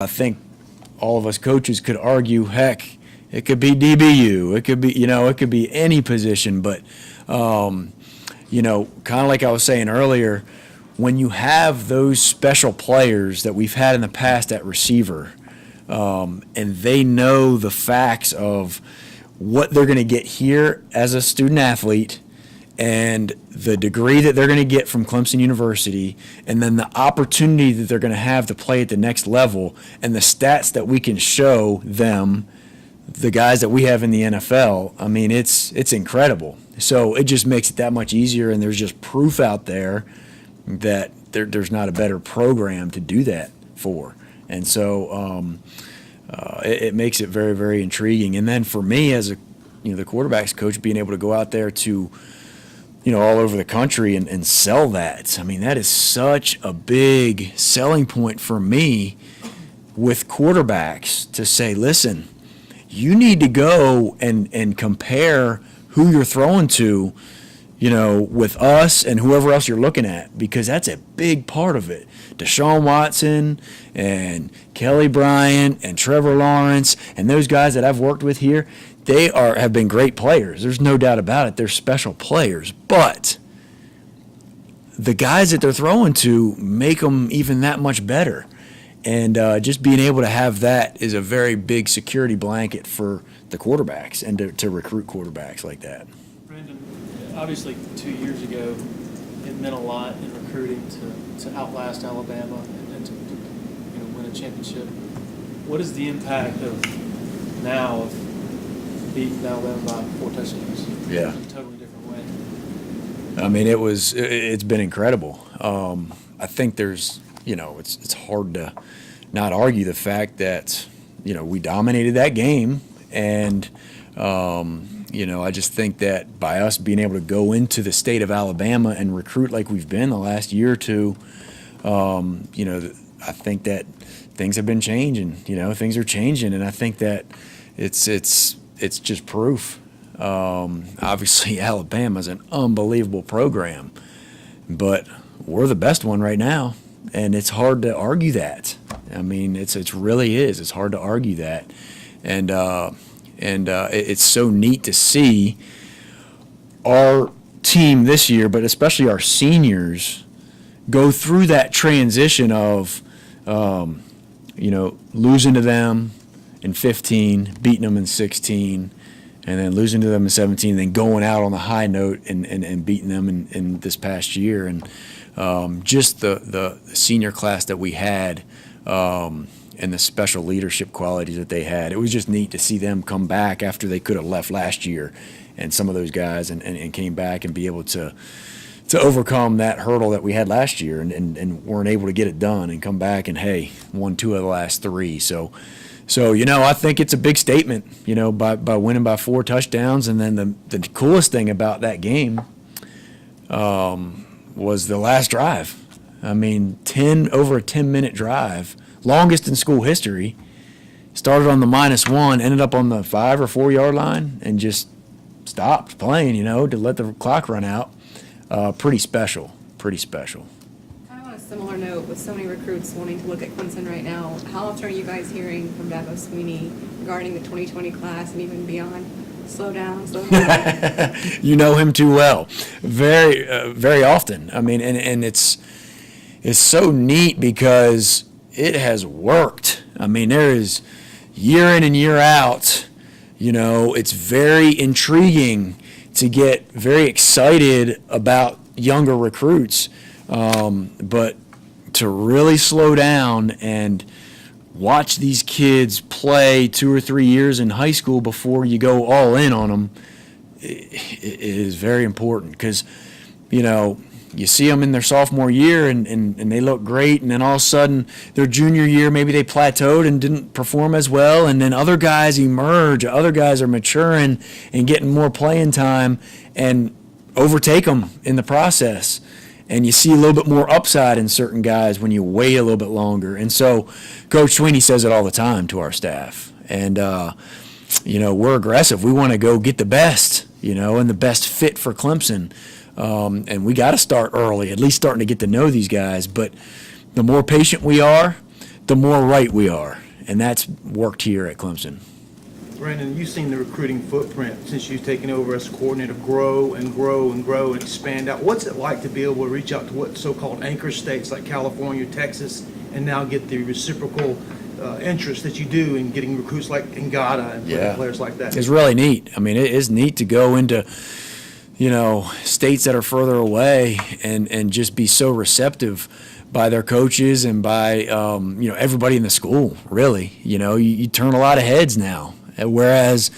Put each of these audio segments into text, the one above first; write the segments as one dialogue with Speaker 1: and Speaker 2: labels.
Speaker 1: I think all of us coaches could argue, heck, it could be DBU, it could be, it could be any position, but, kind of like I was saying earlier, when you have those special players that we've had in the past at receiver, and they know the facts of what they're going to get here as a student athlete and the degree that they're going to get from Clemson University, and then the opportunity that they're going to have to play at the next level, and the stats that we can show them, the guys that we have in the NFL, I mean, it's incredible. So it just makes it that much easier, and there's just proof out there that there's not a better program to do that for. And so it makes it very, very intriguing. And then for me as the quarterbacks coach, being able to go out there to all over the country and sell that. I mean, that is such a big selling point for me with quarterbacks to say, listen, you need to go and compare who you're throwing to, with us and whoever else you're looking at, because that's a big part of it. Deshaun Watson and Kelly Bryant and Trevor Lawrence and those guys that I've worked with here, they have been great players. There's no doubt about it. They're special players. But the guys that they're throwing to make them even that much better. And just being able to have that is a very big security blanket for the quarterbacks and to recruit quarterbacks like that.
Speaker 2: Brandon, obviously 2 years ago, it meant a lot in recruiting to outlast Alabama and to win a championship. What is the impact of now of beating Alabama by 4 touchdowns?
Speaker 1: Yeah.
Speaker 2: In a totally different way.
Speaker 1: I mean, it's been incredible. I think there's, it's hard to not argue the fact that, we dominated that game. And, I just think that by us being able to go into the state of Alabama and recruit like we've been the last year or two, I think that things have been changing, things are changing. And I think that it's just proof. Obviously, Alabama's an unbelievable program, but we're the best one right now, and it's hard to argue that. I mean, it really is. It's hard to argue that, and it's so neat to see our team this year, but especially our seniors, go through that transition of, losing to them in 15, beating them in 16, and then losing to them in 17, then going out on the high note and beating them in this past year. And just the senior class that we had and the special leadership qualities that they had. It was just neat to see them come back after they could have left last year, and some of those guys and came back and be able to overcome that hurdle that we had last year and weren't able to get it done and come back and, hey, won 2 of the last 3. So I think it's a big statement, by winning by 4 touchdowns. And then the coolest thing about that game was the last drive. I mean, over a 10-minute drive, longest in school history. Started on the -1, ended up on the 5 or 4 yard line, and just stopped playing, to let the clock run out. Pretty special.
Speaker 3: Kind of on a similar note, with so many recruits wanting to look at Clemson right now, how often are you guys hearing from Dabo Sweeney regarding the 2020 class and even beyond? Slow down.
Speaker 1: You know him too well. Very, very often. I mean, and it's so neat because it has worked. I mean, there is year in and year out, it's very intriguing to get very excited about younger recruits, but to really slow down and watch these kids play 2 or 3 years in high school before you go all in on them, it is very important because, you see them in their sophomore year and they look great, and then all of a sudden their junior year maybe they plateaued and didn't perform as well, and then other guys emerge, other guys are maturing and getting more playing time and overtake them in the process. And you see a little bit more upside in certain guys when you wait a little bit longer. And so Coach Sweeney says it all the time to our staff. And, we're aggressive. We want to go get the best, and the best fit for Clemson. And we got to start early, at least starting to get to know these guys. But the more patient we are, the more right we are. And that's worked here at Clemson.
Speaker 4: Brandon, you've seen the recruiting footprint since you've taken over as coordinator grow and grow and grow and expand out. What's it like to be able to reach out to what so-called anchor states like California, Texas, and now get the reciprocal interest that you do in getting recruits like Ngata and players like that?
Speaker 1: It's really neat. I mean, it is neat to go into, states that are further away and just be so receptive by their coaches and by, everybody in the school, really. You turn a lot of heads now. Whereas,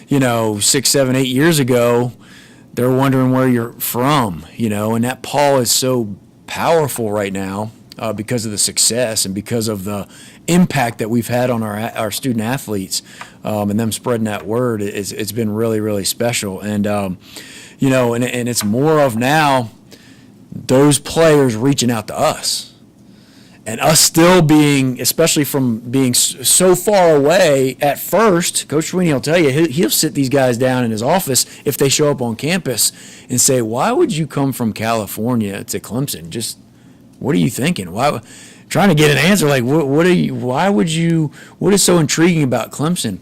Speaker 1: 6, 7, 8 years ago, they're wondering where you're from, and that Paul is so powerful right now because of the success and because of the impact that we've had on our student athletes and them spreading that word. It's been really, really special. And, and it's more of now those players reaching out to us. And us still being, especially from being so far away at first, Coach Sweeney will tell you, he'll sit these guys down in his office if they show up on campus and say, why would you come from California to Clemson? Just, what are you thinking? Why? Trying to get an answer like, what is so intriguing about Clemson?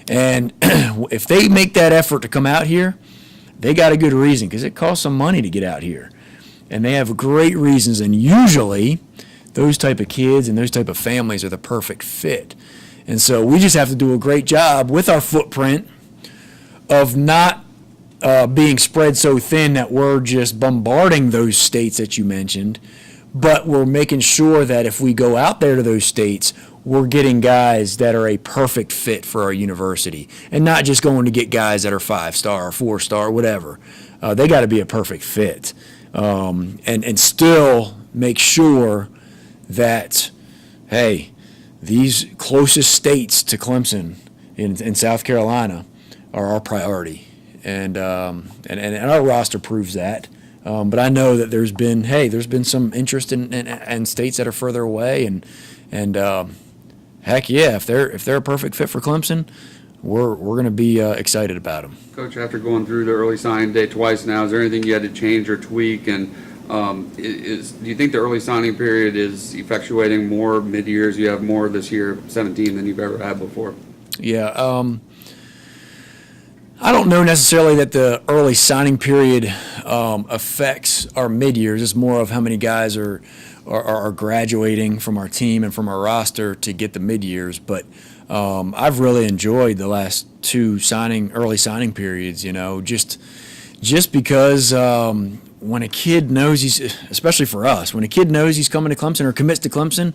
Speaker 1: And if they make that effort to come out here, they got a good reason because it costs some money to get out here. And they have great reasons, and usually those type of kids and those type of families are the perfect fit. And so we just have to do a great job with our footprint of not being spread so thin that we're just bombarding those states that you mentioned, but we're making sure that if we go out there to those states, we're getting guys that are a perfect fit for our university and not just going to get guys that are 5-star or 4-star, whatever. They got to be a perfect fit and still make sure that, hey, these closest states to Clemson in South Carolina are our priority, and our roster proves that. But I know that there's been some interest in states that are further away, and heck yeah, if they're a perfect fit for Clemson, we're going to be excited about them.
Speaker 5: Coach, after going through the early signing day twice now, is there anything you had to change or tweak? And do you think the early signing period is effectuating more mid-years? You have more this year, 17, than you've ever had before.
Speaker 1: Yeah. I don't know necessarily that the early signing period affects our mid-years. It's more of how many guys are graduating from our team and from our roster to get the mid-years. But I've really enjoyed the last two early signing periods, just because when a kid knows especially for us, when a kid knows he's coming to Clemson or commits to Clemson,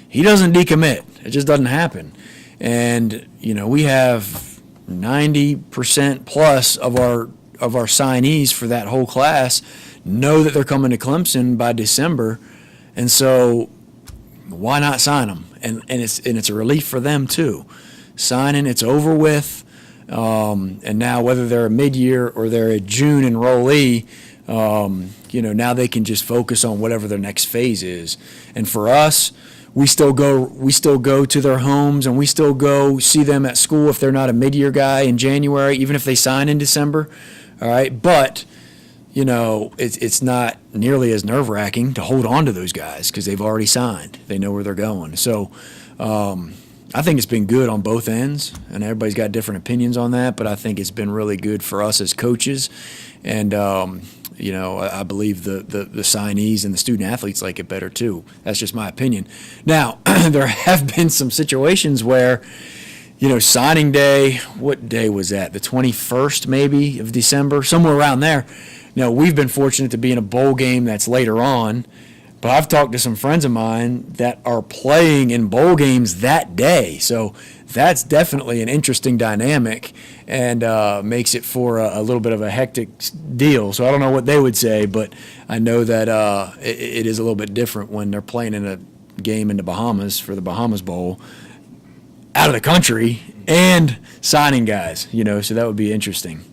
Speaker 1: he doesn't decommit. It just doesn't happen. And, we have 90% plus of our signees for that whole class know that they're coming to Clemson by December. And so why not sign them? And it's a relief for them too. Signing, it's over with. And now whether they're a mid-year or they're a June enrollee, now they can just focus on whatever their next phase is. And for us, we still go to their homes and we still go see them at school if they're not a mid-year guy in January, even if they sign in December. All right, but it's not nearly as nerve-wracking to hold on to those guys because they've already signed. They know where they're going. So I think it's been good on both ends, and everybody's got different opinions on that, but I think it's been really good for us as coaches. And, I believe the signees and the student athletes like it better too. That's just my opinion. Now, there have been some situations where, signing day, what day was that? The 21st maybe of December, somewhere around there. We've been fortunate to be in a bowl game that's later on, but I've talked to some friends of mine that are playing in bowl games that day. So that's definitely an interesting dynamic and makes it for a little bit of a hectic deal. So I don't know what they would say, but I know that it is a little bit different when they're playing in a game in the Bahamas for the Bahamas Bowl out of the country and signing guys, so that would be interesting.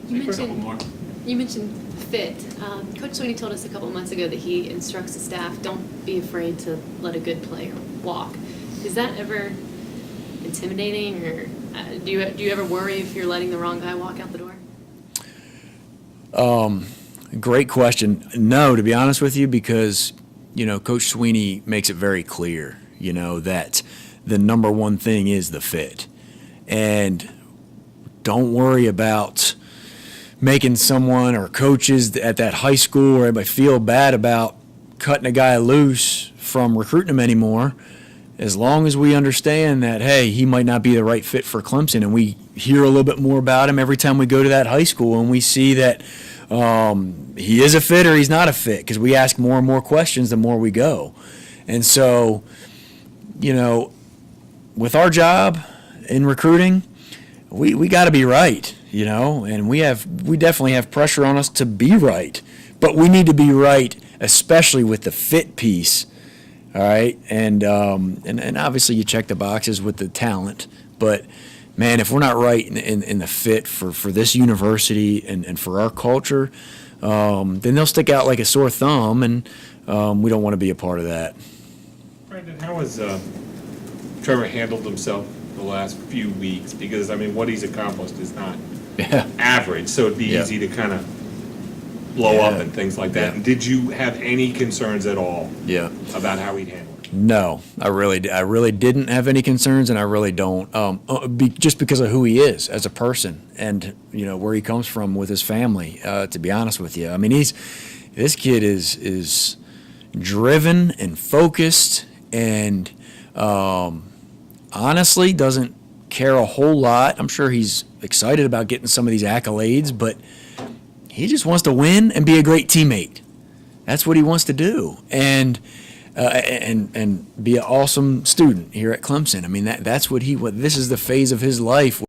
Speaker 6: You mentioned fit. Coach Sweeney told us a couple months ago that he instructs the staff, don't be afraid to let a good player walk. Is that ever intimidating, or do you ever worry if you're letting the wrong guy walk out the door?
Speaker 1: Great question. No, to be honest with you, because Coach Sweeney makes it very clear. that the number one thing is the fit. And don't worry about making someone or coaches at that high school or anybody feel bad about cutting a guy loose from recruiting him anymore, as long as we understand that, hey, he might not be the right fit for Clemson, and we hear a little bit more about him every time we go to that high school and we see that he is a fit or he's not a fit, because we ask more and more questions the more we go. And so, with our job in recruiting, we got to be right, and we definitely have pressure on us to be right, but we need to be right, especially with the fit piece. All right, and obviously you check the boxes with the talent, but man, if we're not right in the fit for this university and for our culture, then they'll stick out like a sore thumb, and we don't want to be a part of that.
Speaker 7: Brandon, how has Trevor handled himself the last few weeks? Because, I mean, what he's accomplished is not average, so it'd be
Speaker 1: Yeah.
Speaker 7: easy to kind of blow up
Speaker 1: Yeah.
Speaker 7: and things like that.
Speaker 1: Yeah.
Speaker 7: And did you have any concerns at all
Speaker 1: Yeah.
Speaker 7: about how he'd handle it?
Speaker 1: No, I really didn't have any concerns, and I really don't. Just because of who he is as a person, and where he comes from with his family. To be honest with you, I mean, this kid is driven and focused, and honestly doesn't care a whole lot. I'm sure he's excited about getting some of these accolades, but he just wants to win and be a great teammate. That's what he wants to do, and be an awesome student here at Clemson. I mean, that's what this is the phase of his life